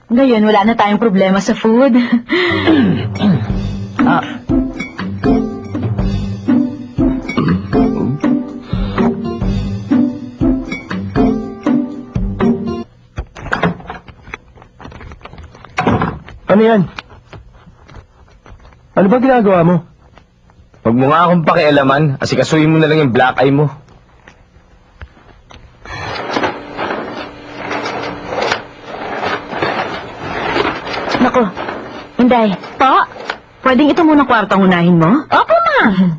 Ngayon, wala na tayong problema sa food. Ano yan? Ano ba ginagawa mo? Huwag mo nga akong pakialaman. Asikasuhin mo na lang yung black eye mo. Nako, Inday. Po? Pwedeng ito muna kwartang unahin mo? Opo, ma'am.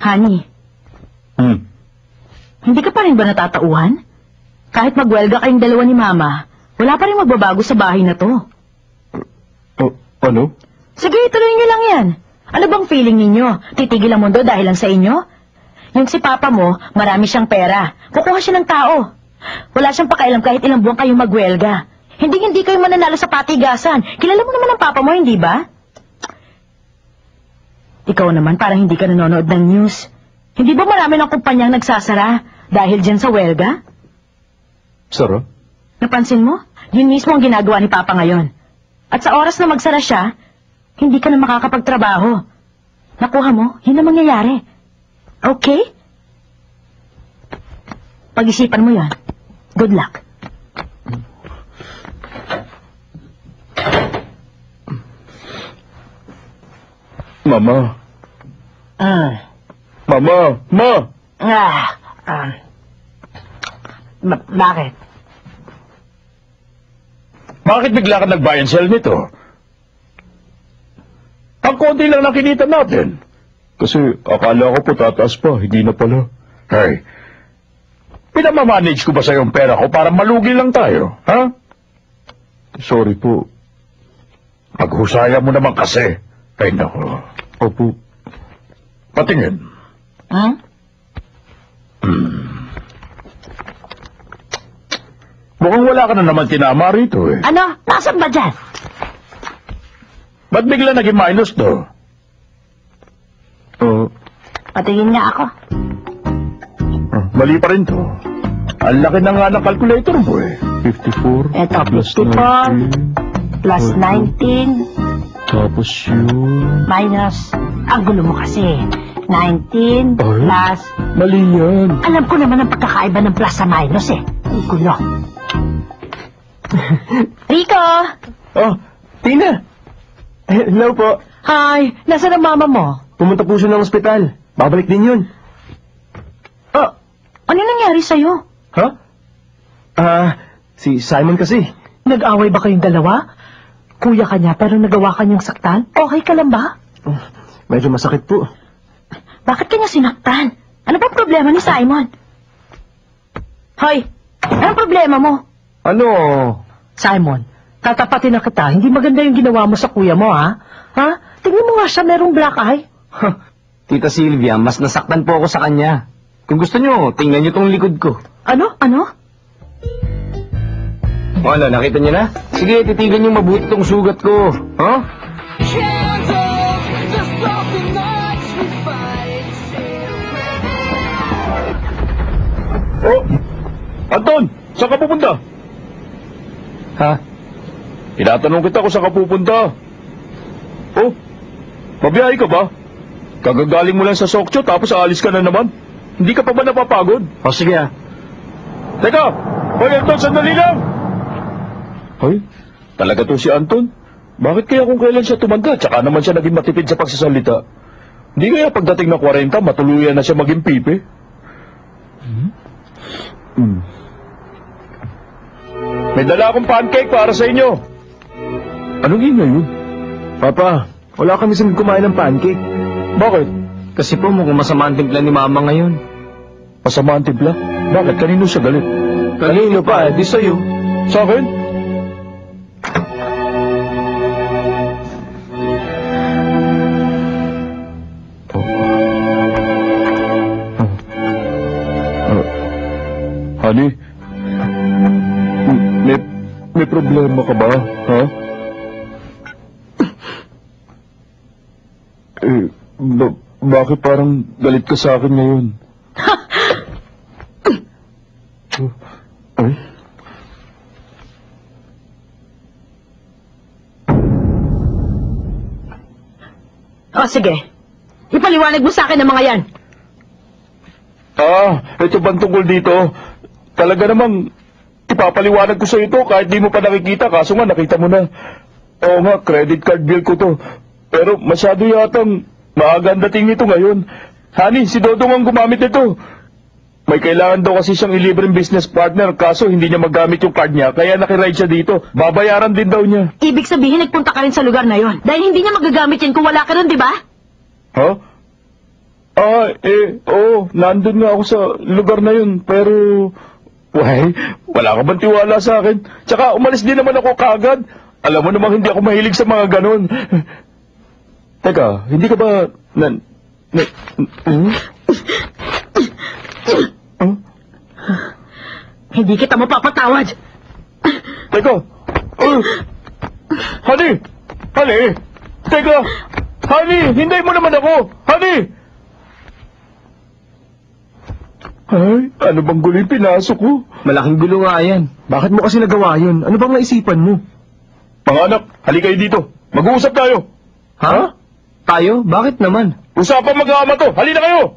Honey. Hindi ka pa rin ba natatauhan? Kahit magwelga kayong dalawa ni Mama, wala pa rin magbabago sa bahay na to. Ano? Sige, ituloy niyo lang yan. Ano bang feeling ninyo? Titigil ang mundo dahil lang sa inyo? Yung si Papa mo, marami siyang pera. Kukuha siya ng tao. Wala siyang pakialam kahit ilang buwan kayong magwelga. Hindi kayo mananalo sa patigasan. Kilala mo naman ang Papa mo, hindi ba? Ikaw naman, parang hindi ka nanonood ng news. Hindi ba marami ng kumpanyang nagsasara dahil dyan sa welga? Sara? Napansin mo? Yun mismo ang ginagawa ni Papa ngayon. At sa oras na magsara siya, hindi ka na makakapagtrabaho. Nakuha mo, yun ang mangyayari. Okay? Pag-isipan mo yan. Good luck. Mama. Mama! Ma! Bakit? Bakit bigla ka nag-buy and sell nito? Ang konti lang nakinita natin. Kasi akala ko po tataas pa, hindi na pala. Hey, pinamamanage ko ba sa yung pera ko para malugi lang tayo, ha? Sorry po. Paghusaya mo naman kasi. Ay, nako. Opo. Patingin. Mukhang wala ka na naman tinama rito eh. Ano? Nasaan ba dyan? Ba't bigla naging minus to? Patingin nga ako. Mali pa rin to. Ang laki na nga ng calculator mo eh. 54 Eto, plus 54 plus 19 Tapos yun... minus... Ang gulo mo kasi. 19 plus... Mali yan. Alam ko naman ang pagkakaiba ng plus sa minus eh. Ang gulo. Rico! Oh, Tina! Hello po. Hi! Nasaan ang mama mo? Pumunta po siya ng ospital. Babalik din yun. Oh, ano nangyari sa'yo? Ha? Si Simon kasi. Nag-away ba kayong dalawa? Kuya ka niya pero nagawa ka niyang saktan? Okay ka lang ba? Medyo masakit po. Bakit kanya sinaktan? Ano bang problema ni Simon? Hoy! Anong problema mo? Ano? Simon, tatapatin na kita. Hindi maganda yung ginawa mo sa kuya mo, ha? Ha? Tingnan mo nga siya, merong black eye. Tita Sylvia, mas nasaktan po ako sa kanya. Kung gusto nyo, tingnan nyo tong likod ko. Ano? Ano? O ano, nakita nyo na? Sige, titigan nyo mabuti tong sugat ko. Huh? Oh! Anton! Saan ka pupunta? Ha? Tinatanong kita kung saan ka pupunta. Oh, mabiyahe ka ba? Kagagaling mo lang sa Sokcho tapos aalis ka na naman. Hindi ka pa ba napapagod? O sige ah. Teka! Hoy, Anton, sandali lang! Hoy, talaga to si Anton? Bakit kaya kung kailan siya tumanda, tsaka naman siya naging matipid sa pagsasalita? Hindi kaya pagdating ng 40, matuluyan na siya maging pipi? May dala akong pancake para sa inyo. Anong ingay yun? Papa, wala kami sinag kumain ng pancake. Bakit? Kasi po mukhang masama ang timpla ni Mama ngayon. Masama ang timpla? Bakit? Kanino siya galit? Kanino pa? Di sa'yo. Sa akin? Honey? May problema ka ba? Ha? Bakit parang galit ka sa akin ngayon? Ay? O sige, ipaliwanag mo sa akin ang mga yan. Ito bang tungkol dito? Talaga namang ipapaliwanag ko sa ito kahit di mo pa nakikita, kaso nga nakita mo na. Oo nga, credit card bill ko to. Pero masyado yatang maaga ang dating nito ngayon. Honey, si Dodong ang gumamit nito. May kailangan daw kasi siyang ilibreng business partner, kaso hindi niya magamit yung card niya, kaya nakiride siya dito. Babayaran din daw niya. Ibig sabihin, nagpunta ka rin sa lugar na yon. Dahil hindi niya magagamit yan kung wala ka rin, di ba? Ha? Oo, nandun nga ako sa lugar na yun, pero... wala ka bang tiwala sa akin? Tsaka umalis din naman ako kagad. Alam mo namang hindi ako mahilig sa mga ganon. Teka, hindi ka ba... Hindi kita mapapatawad. Teka! Honey! Honey! Teka! Honey! Hinday mo naman ako! Honey! Ay, ano bang gulo yung pinasok ko? Malaking gulo nga yan. Bakit mo kasi nagawa yun? Ano bang naisipan mo? Mga anak, halika kayo dito. Mag-uusap tayo. Ha? Tayo? Bakit naman? Usapan mag-aama to. Halina kayo!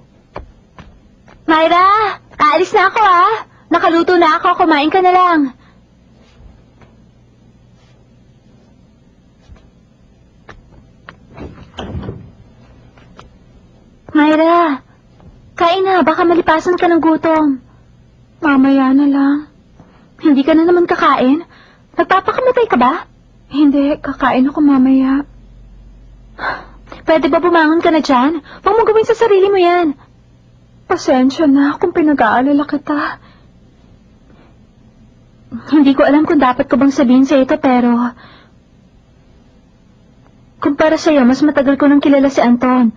Myra, aalis na ako Nakaluto na ako, kumain ka na lang. Myra, kain na, baka malipasan ka ng gutom. Mamaya na lang. Hindi ka na naman kakain? Nagpapakamatay ka ba? Hindi, kakain ako mamaya. Pwede ba bumangon ka na dyan? Huwag mo gawin sa sarili mo yan. Pasensya na kung pinag-aalala kita. Hindi ko alam kung dapat ko bang sabihin sa ito, pero... Kung para sa'yo, mas matagal ko nang kilala si Anton.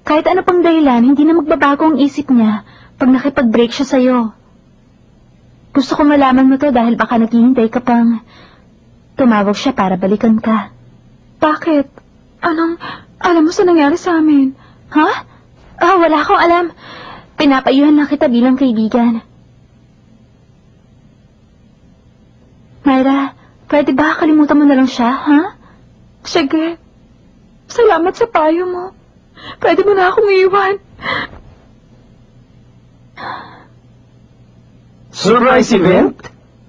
Kahit ano pang dahilan, hindi na magbabago ang isip niya pag nakipag-break siya sa'yo. Gusto ko malaman mo to dahil baka naghihintay ka pang tumawag siya para balikan ka. Bakit? Alam mo sa nangyari sa amin? Ha? Wala akong alam. Pinapayuhan lang kita bilang kaibigan. Myra, pwede ba kalimutan mo na lang siya, ha? Sige. Salamat sa payo mo. Pwede mo na akong iwan. Surprise event?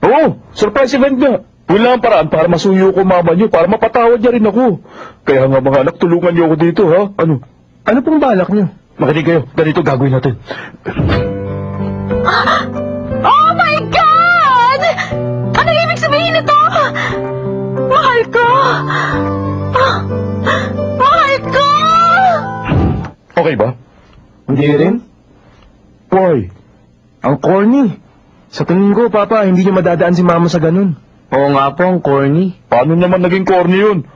Oo, surprise event nga. Yun lang ang paraan para masuyo ko mama niyo, para mapatawad niya rin ako. Kaya nga mga anak, tulungan niyo ako dito, ha? Ano? Ano pong balak niyo? Makinig kayo, ganito gagawin natin. Oh my God! Ano ibig sabihin nito? Mahal ko! Mahal ko! Okay ba? Hindi rin? Why? Ang corny. Sa tingin ko, Papa, hindi niyo madadaan si Mama sa ganun. Oo nga po, ang corny. Paano naman naging corny yun?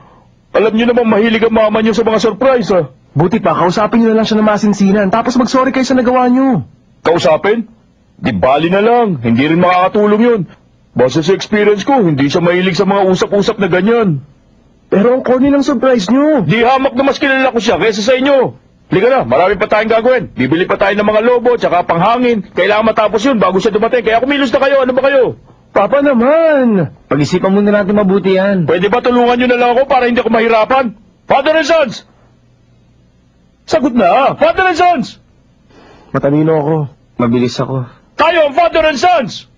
Alam niyo naman mahilig ang mama niyo sa mga surprise, ha? Buti pa, kausapin niyo na lang siya na masinsinan, tapos mag-sorry kayo sa nagawa niyo. Kausapin? Di bali na lang, hindi rin makakatulong yun. Basta sa experience ko, hindi siya mahilig sa mga usap-usap na ganyan. Pero ang corny ng surprise niyo. Di hamak na mas kilala ko siya kaysa sa inyo. Halika na, marami pa tayong gagawin. Bibili pa tayo ng mga lobo, tsaka panghangin. Kailangan matapos yun bago siya dumating. Kaya kumilos na kayo, ano ba kayo? Papa naman. Pag-isipan muna natin mabuti yan. Pwede ba tulungan nyo na lang ako para hindi ako mahirapan? Father and Sons! Sagot na, Father and Sons! Matalino ako. Mabilis ako. Tayo ang Father and Sons!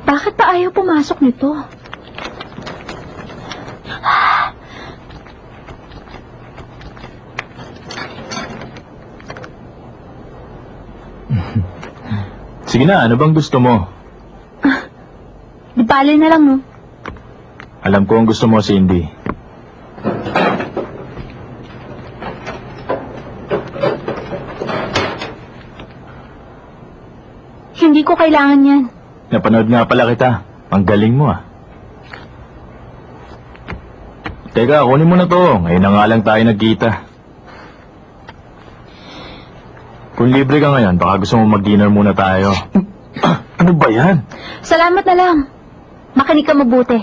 Bakit pa ayaw pumasok nito? Sige na, ano bang gusto mo? Di bali na lang, no? Alam ko ang gusto mo, Cindy. Hindi ko kailangan yan. Napanood nga pala kita. Ang galing mo, ah. Teka, kunin mo na to. Ngayon na nga lang tayo nagkita. Kung libre ka ngayon, baka gusto mo mag-dinner muna tayo. Ano ba yan? Salamat na lang. Makinig ka mabuti.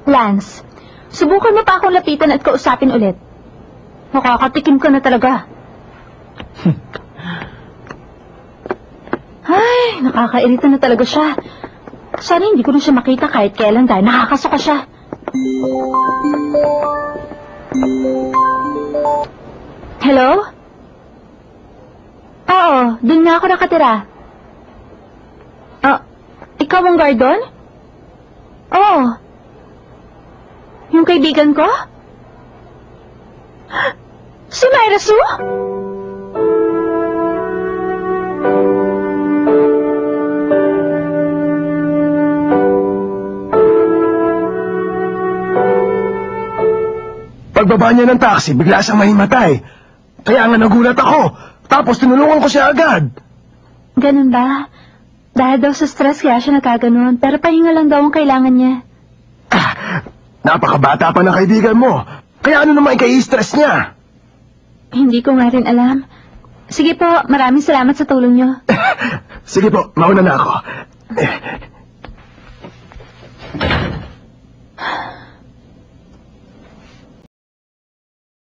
Lance, Subukan mo pa akong lapitan at kausapin ulit. Nakakatikim ka na talaga. Ay, nakakairita na talaga siya. Sana hindi ko na siya makita kahit kailan dahil nakakasuka siya. Hello? Oo, dun nga ako nakatira. Ikaw ang Gordon? Oo. Yung kaibigan ko? Si Myra Sue? Pagbaba niya ng taxi, bigla siyang mahimatay. Kaya nga nagulat ako. Tapos tinulungan ko siya agad. Ganun ba? Dahil daw sa stress kaya siya nagkaganon, pero pahinga lang daw ang kailangan niya. Napakabata pa ng kaibigan mo. Kaya ano naman ikai-stress niya? Hindi ko nga rin alam. Sige po, maraming salamat sa tulong niyo. Sige po, mauna na ako.